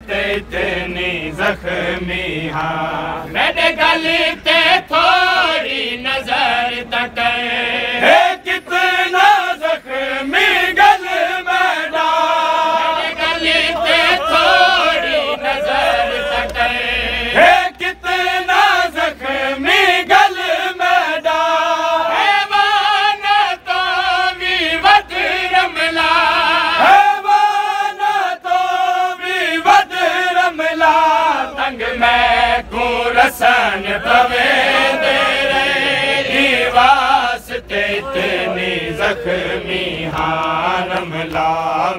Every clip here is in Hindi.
वास्ते इतनी जख्मी हाँ मेरे गली ते थोड़ी नजर तक है कितना जख्मी गल में डाल गली ते थोड़ी नजर तक है कितना जख्मी गल में डाल हैवान तो भी वद रमला हैवान तो भी वद रमला तंग मैं को रसन पवे दे रही वास्ते इतनी जख्मी हाँ रमला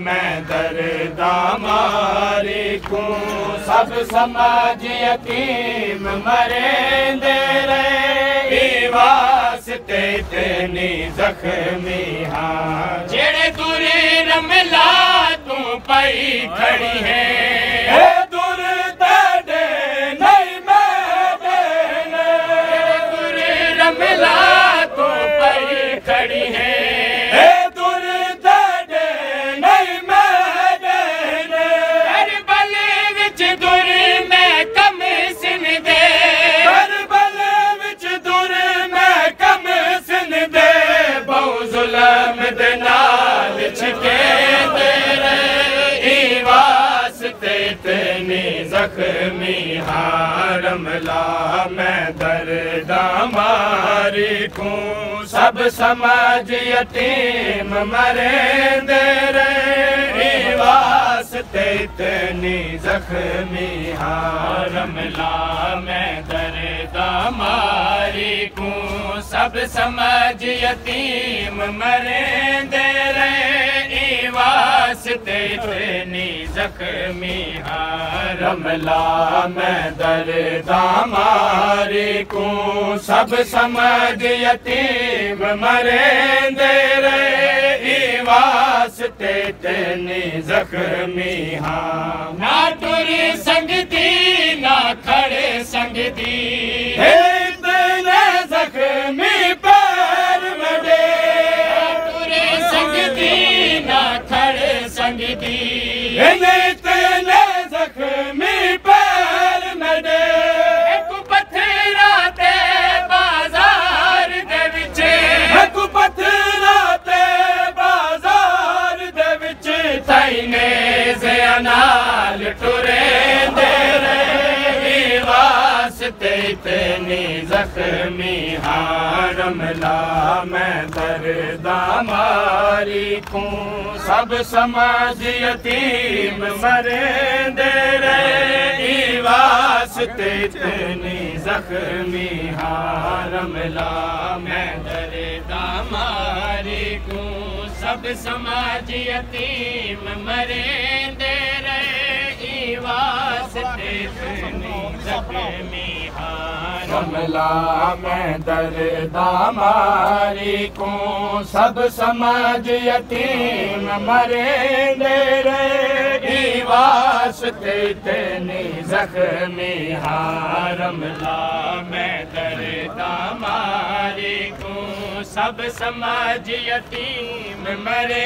मैं दर्दा मारी को सब समझ यतीम मरे दे रही वास्ते इतनी जख्मी हाँ जेड़े दूरी रमला तू पई खड़ी है दूर तेरे नहीं मैं देने दूरी रमला तू पई खड़ी है दूर तेरे नहीं मैं देने करबल विच दूर मैं कम सिन दे करबल विच दूर मैं कम सिन दे बहु जुल्म दे नाल छिके दे रही वास्ते इतनी जख्मी हाँ रमला मैं दर्दा मारी को सब समझ यतीम मरे दे रही वास्ते इतनी जख्मी हाँ रमला मैं दर्दा मारी को सब समझ यतीम मरे दे रही वास्ते इतनी जख्मी हाँ रमला मैं दर्दा मारी को सब समझ यतीम मरे दे रही वास्ते इतनी जख्मी हाँ ना टुरी संगती ना खड़े संगती इतने जख्मी पैर मडे टुरी संगती ना खड़े संगती इतने जख्मी पैर मडे एक पत्थरा ते बाजार दे विच एक पत्थरा ते बाजार दे विच ताईने ज़नाल टुरे दे रही वास्ते इतनी जख्मी हाँ रमला मैं दर्दा मारी को सब समझ यतीम मरे दे रही वास्ते इतनी जख्मी हाँ रमला मैं दर्दा मारी को सब समझ यतीम मरे दे रही वास्ते इतनी जख्मी हाँ रमला मैं दर्दा मारी को सब समझ यतीम मरे दे रही वास्ते इतनी जख्मी हाँ रमला मैं दर्दा मारी को सब समझ यतीम मरे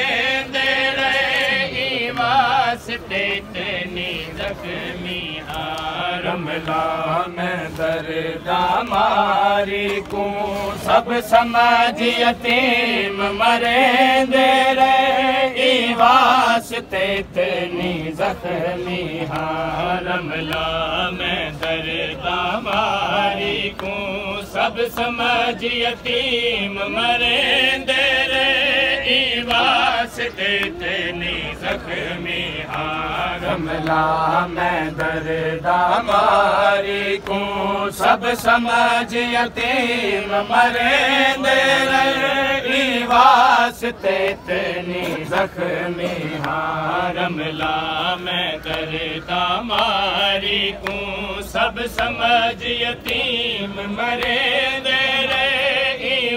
दे रही वास्ते इतनी जख्मी हाँ रमला मैं दर्दा मारी को सब समझ यतीम मरे दे रही वास्ते इतनी जख्मी हाँ रमला मैं दर्दा मारी को सब समझ यतीम मरे दे रही वास्ते इतनी जख्मी हाँ रमला मैं दर्दा मारी को सब समझ यतीम मरे दे रही वास्ते इतनी जख्मी हाँ रमला मैं दर्दा मारी को सब समझ यतीम मरे दे रही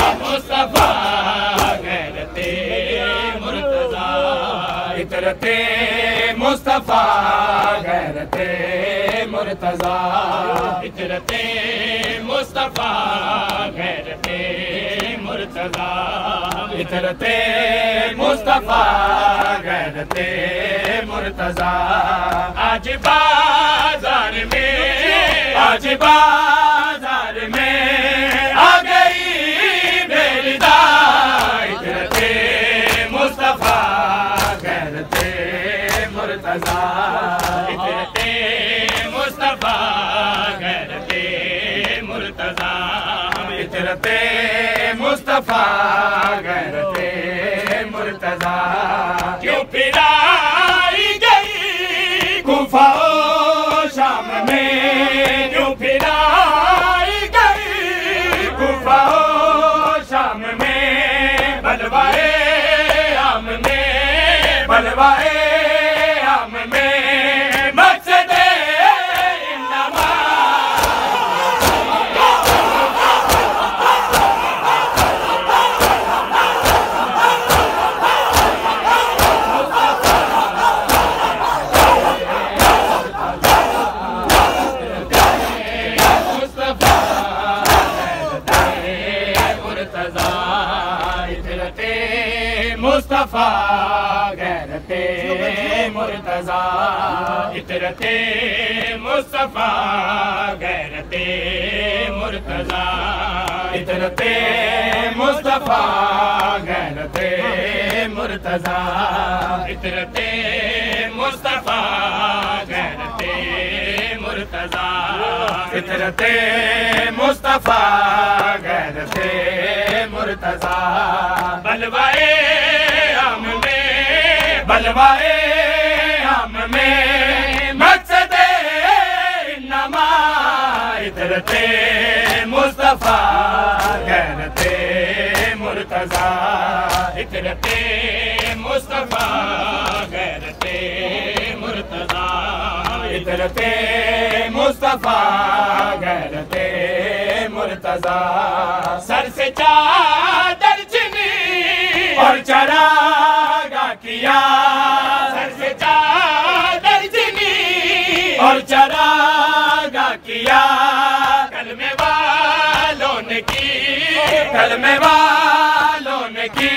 मुर्तज़ा हिजरते मुस्तफ़ा गैरते मुर्तज़ा हिजरते मुस्तफ़ा गैरते मुर्तज़ा आज बाजार में आज बाजार में आ गई बेरिदा हिजरते मुस्तफ़ा गैरते मुर्तज़ा हिजरते मुस्तफ़ा गैरते मुर्तज़ा हिजरते मुस्तफ़ा गैरते मुर्तज़ा क्यों फिराई गई कुफा शाम में क्यों फिराई गई कुफा शाम में बलवाए आम में बलवाए आम में मक़सद इन्नमा मुस्तफ़ा गैरते मुर्तज़ा इतरते मुस्तफ़ा गैरते मुर्तज़ा इतरते मुस्तफ़ा गैरते मुर्तज़ा इतरते मुस्तफ़ा गैरते मुर्तज़ा इतरते मुस्तफ़ा गैरते मुर्तज़ा बलवाए आम में बलवाए आम में मक़सद इन्नमा इतरते मुस्तफ़ा गैरते मुर्तज़ा इतरते मुस्तफ़ा गैरते मुर्तज़ा इतरते मुस्तफ़ा गैरते मुर्तज़ा सर से चादर और चरागा किया सर से चादर जिनी और चरागा किया कलमे वालों ने की कलमे वालों ने की